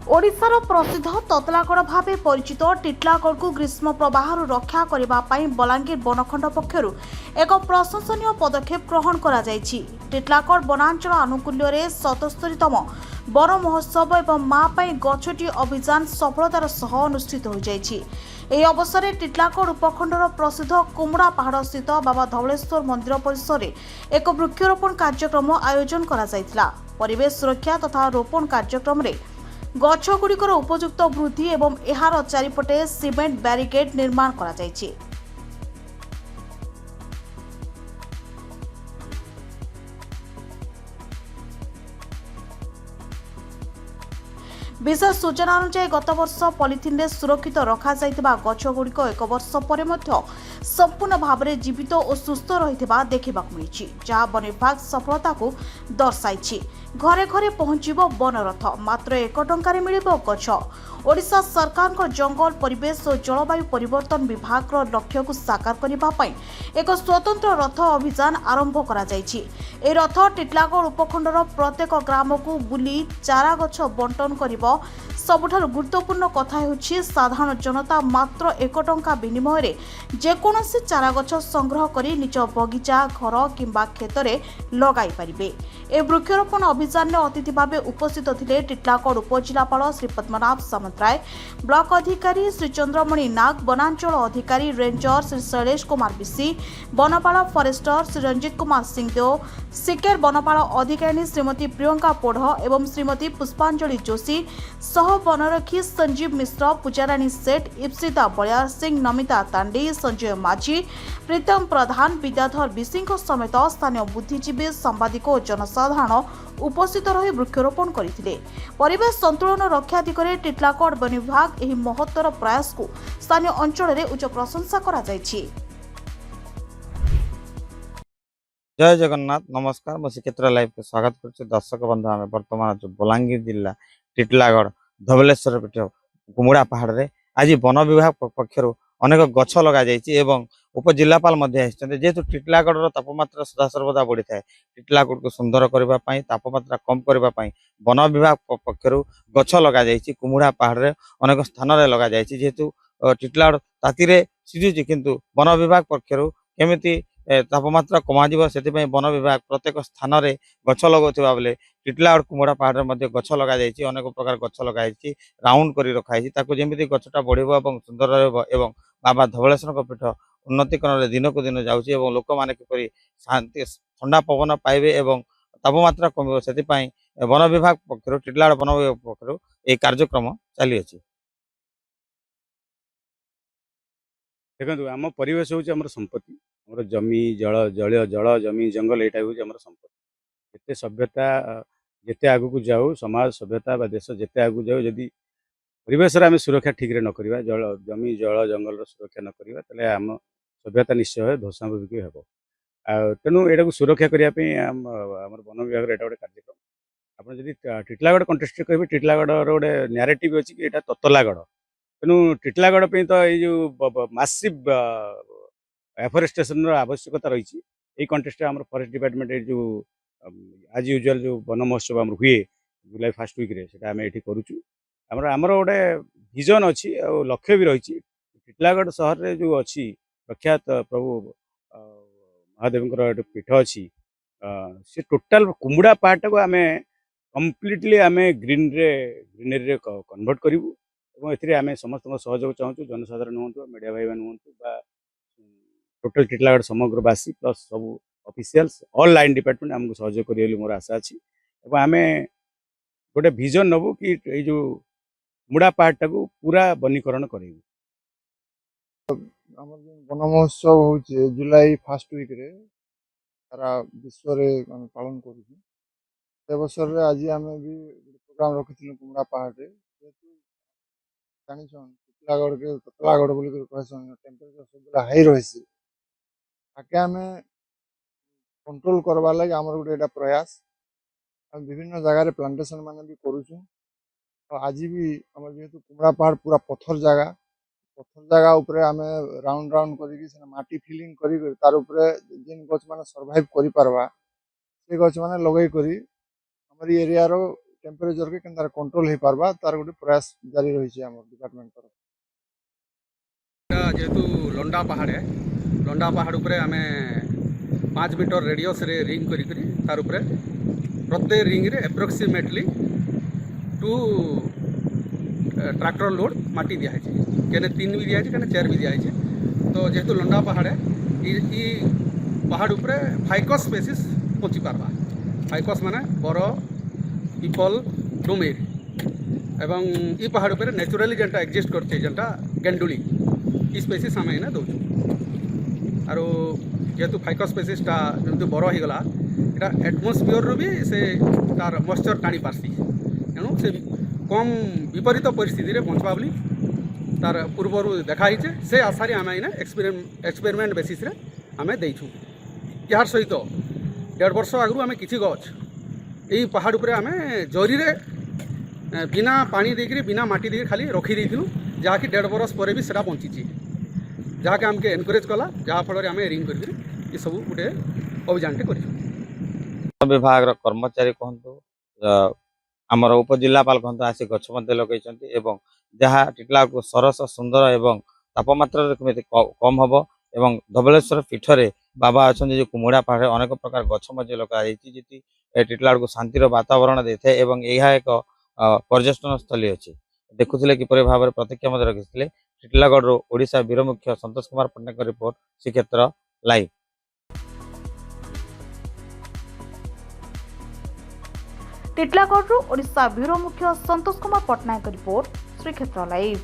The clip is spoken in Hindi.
ओडिशार प्रसिद्ध ततलागढ़ भाव परिचित टिटलागढ़ को ग्रीष्म प्रवाह रक्षा करने बलांगीर बनखंड पक्षर एक प्रशंसनीय पदक्षेप ग्रहण करा जायछि। टिटलागढ़ वनांचल आनुकूल्य 77तम वन महोत्सव एवं माँ पाई गछटी अभियान सफलतार सह अनुष्ठित हो जायछि। ଏହି ଅବସରରେ ଟିଟଲାଗଡ଼ ଉପଖଣ୍ଡର ପ୍ରସିଦ୍ଧ କୁମୁଡ଼ା ପାହାଡ଼ ସ୍ଥିତ ବାବା ଧବଳେଶ୍ୱର ମନ୍ଦିର ପରିସରରେ ଏକ ବୃକ୍ଷରୋପଣ କାର୍ଯ୍ୟକ୍ରମ ଆୟୋଜନ କରାଯାଇଥିଲା। ପରିବେଶ ସୁରକ୍ଷା ତଥା ରୋପଣ କାର୍ଯ୍ୟକ୍ରମରେ ଗଛଗୁଡ଼ିକର ଉପଯୁକ୍ତ ବୃଦ୍ଧି ଏବଂ ଏହାର ଚାରିପଟେ ସିମେଣ୍ଟ ବ୍ୟାରିକେଡ୍ ନିର୍ମାଣ କରାଯାଇଛି। विशेष सूचना अनुसार गत वर्ष पॉलिथिन सुरक्षित रखा जाइतिबा गछगुड़िक एक वर्ष पर संपूर्ण भाव में जीवित और सुस्थ रही देखा मिली, जहाँ वन विभाग सफलता को दर्शाई। घरे घरे पहुंचब वनरथ, मात्र 1 टंकार मिलिब गछ। ओडिशा सरकार जंगल परिवेश और जलवायु परिवर्तन विभाग लक्ष्य को साकार करने एक स्वतंत्र रथ अभियान आरंभ करा जायछि। ए रथ टिटलागढ़ उपखंडर प्रत्येक ग्राम को बुली चारा गछ बंटन करिब। सबुठारु गुरुत्वपूर्ण कथा हेउछि साधारण जनता मात्र 1 टंका विनिमय रे जेकोनोसी चारा गछ संग्रह करी निज बगीचा घर किंबा खेतरे लगाई पारिबे। ए वृक्षरोपण अभियान अतिथि भाव उपस्थित थिले टिटलागढ़ उपजिलापाल श्री पद्मनाभ सामंतराय, ब्लॉक अधिकारी श्री चंद्रमणि नाग, वनांचल अधिकारी रेंजर श्री शैलेश कुमार बिसी, वनपाल फॉरेस्टर श्री रंजित कुमार सिंहदेव, सिकेर वनपाल अधिकारी श्रीमती प्रियंका पोढ़ एवं श्रीमती पुष्पांजलि जोशी सह वनरक्षी संजीव मिश्र, पूजाराणी सेठ, इप्सिता बलियार सिंह, नमिता तांडी, संजय माझी, प्रीतम प्रधान, विद्याधर बिसी समेत स्थानीय बुद्धिजीवी, सांबादिक और जनसाधारण उपस्थित रही वृक्षरोपण करथिले। परिवेश संतुलन रक्षा दिगरे टिटलागढ़ वन विभाग एही महत्तर प्रयास को स्थानीय अंचल में उच्च प्रशंसा करा जायछि। जय जगन्नाथ, नमस्कार। मैं श्रीक्षेत्र लाइव के स्वागत कर दर्शक बंधु आम बर्तमान जो बलांगीर जिला टिटलागढ़ धवलेश्वर पीठ कुमुड़ा पहाड़ रे आज वन विभाग पक्षर अनेक गछ लगा एवं उपजिलापाल जेहेतु टिटलागढ़ तापमात्रा सदासर्वदा बढ़ी थाए, टिटलागढ़ को सुंदर करने तापमात्रा कम करने वन विभाग पक्षर गछ लगा कुमुड़ा पहाड़ रे अनेक स्थान लगा जेहेतु टिटलागढ़ ताती सीझुची किंतु वन विभाग पक्षर केमिति तापमात्रा कमाଯିव से वन विभाग प्रत्येक स्थान में गछ लगाउथिबा बेले टिटलागढ़ कुमुड़ा पहाड़ में गछ लगा अनेक प्रकार गछ लगाई राउंड कर रखाई जमी गछटा बढ़िबो एवं सुंदर रहइबो एवं बाबा धवलेश्वर पीठ उन्नतिकरण दिन को दिन जाउछि एवं लोक माने किपरि शांति ठंडा पवन पाइबे एवं तापमात्रा कमिबो से वन विभाग पक्षर टिटलागढ़ वन विभाग पक्षर ए कार्यक्रम चली अछि। देखो आम परिवेश हूँ आम संपत्ति, आम जमी जल जल जल जमी जंगल यहाँ हूँ आम संपत्ति। जिते सभ्यता जिते आगू जाऊ समाज सभ्यता देश जिते आगू जाऊ जदि परिवेश आम सुरक्षा ठीक न करवा जल जमी जल जंगल सुरक्षा न करवा तेल आम सभ्यता निश्चय ध्वंसाभिमुखी हे। तेणु यहाँ को सुरक्षा करने आम वन विभाग गोटे कार्यक्रम आप जब टिटलागढ़ कंटेस्ट कहे टिटलागढ़ गोटे न्यारेटिव अच्छी कि यहाँ ततलागढ़ तेणु टिटलागढ़ तो ये मासिव एफरेस्टेशन आवश्यकता रही है। कंटेस्ट आम फॉरेस्ट डिपार्टमेंट जो आज यूजुअल जो वन महोत्सव आम हुए जुलाई 1st वीक आम ये करुचु आमर गोटे विजन अच्छी लक्ष्य भी रही। टिटलागढ़ सहर में जो अच्छी प्रख्यात प्रभु महादेव पीठ अच्छी से टोटाल कुमुड़ा पार्ट को आम कम्प्लीटली आम ग्रीनरी कन्वर्ट करूँ और आम समस्त सहयोग चाहूँ जनसाधारण हूँ मीडिया भाई हूँ टोटल टिटलागढ़ समग्र बासी प्लस सब ऑफिशियल्स ऑल लाइन डिपार्टमेंट आमको सहयोग करें मोर आशा अच्छी आम गोटे विजन नबू कि ये जो मुड़ा पहाड़ को पूरा वनीकरण कर वन महोत्सव हो जुलाई 1st वीक रे सारा विश्व रे पालन करवसर आज आम भी प्रोग्राम रखी कुमुड़ा पहाड़ रे टिटलागढ़ के ततलागढ़ बोल टेम्परेचर सब हाई रही ताके आम कंट्रोल करवार लगे आम गोटे प्रयास आम विभिन्न जगार प्लांटेशन मान भी करुचु। आज भी आम जेहेतु कुमुड़ा पहाड़ पूरा पत्थर जगह उपरे आम राउंड राउंड कर माटी फिलिंग कर तार उपरे जिन गछ मान सर्वाइव कर पारबा से गछ मान लगे करी हमर एरिया रो टेम्परेचर के केनता कंट्रोल हो पारबा तार गोटे प्रयास जारी रही है डिपार्टमेंट तरफ। जेहेतु लंडा पहाड़ है, लंडा पहाड़ उपरे आम 5 मीटर रेडियस रे रिंग करी तार उपरे प्रत्येक रिंग रे एप्रोक्सीमेटली 2 ट्रैक्टर लोड माटी दिया है, केने 3 भी दिया है, केने 4 भी दिया है। तो जेहेतु लंडा पहाड़ है, ई पहाड़ उपरे फाइकस स्पेसीस पहुँची पार्बा। फाइकस माने बर, पीपल, डुमेर एवं ई पहाड़ उपरे नेचुराली जेनटा एक्जिस्ट करछे जेनटा गेंडुली ई स्पेसीस आम एने दौचु। आरो जेहेतु फाइकस स्पेसीसटा जमी बर हो गला एटा एटमोस्फियर रू भी से तार मॉइस्चर टाणी पार्सी, तेणु से कम विपरीत परिस्थिति रे बंचवा बोली तार पूर्वर देखाई से आशारे आम एने एक्सपेरिमेंट बेसिस रे आम देइछु। यार सहित 1.5 वर्ष आगु आम किछि गछ यही पहाड़ उपरे आम जरी रे बिना पानी देकरी बिना माटी देकरी खाली रखी देइथिलु, जहाँकि 1.5 वर्ष पर भी सेटा बंची, जहाँकि आमके एनकरेज कला, जहाँ फल आम रिंग कर ये सब गोटे अभियान कर विभाग कर्मचारी कहतु आमर उपजिलापाल कहतु आसी गछ लगे जहाँ टिटला को सरस सुंदर एवं तापमात्रा कम हम एवं धवलेश्वर पीठरे बाबा अच्छा जो कुमुड़ा पहाड़ अनेक प्रकार गछ लगे जी टिटला को शांतिर वातावरण दे थाए एवं यह एक पर्यटन स्थली अच्छी देखुले किपर भाव में प्रतिक्रिया रखी टिटलागढ़ ओडिशा वीर मुख्य संतोष कुमार पट्टनायक रिपोर्ट श्रीक्षेत्र लाइव। टिटलागढ़ ओडिशा ब्यूरो मुख्य संतोष कुमार पट्टनायक रिपोर्ट श्रीक्षेत्र लाइव।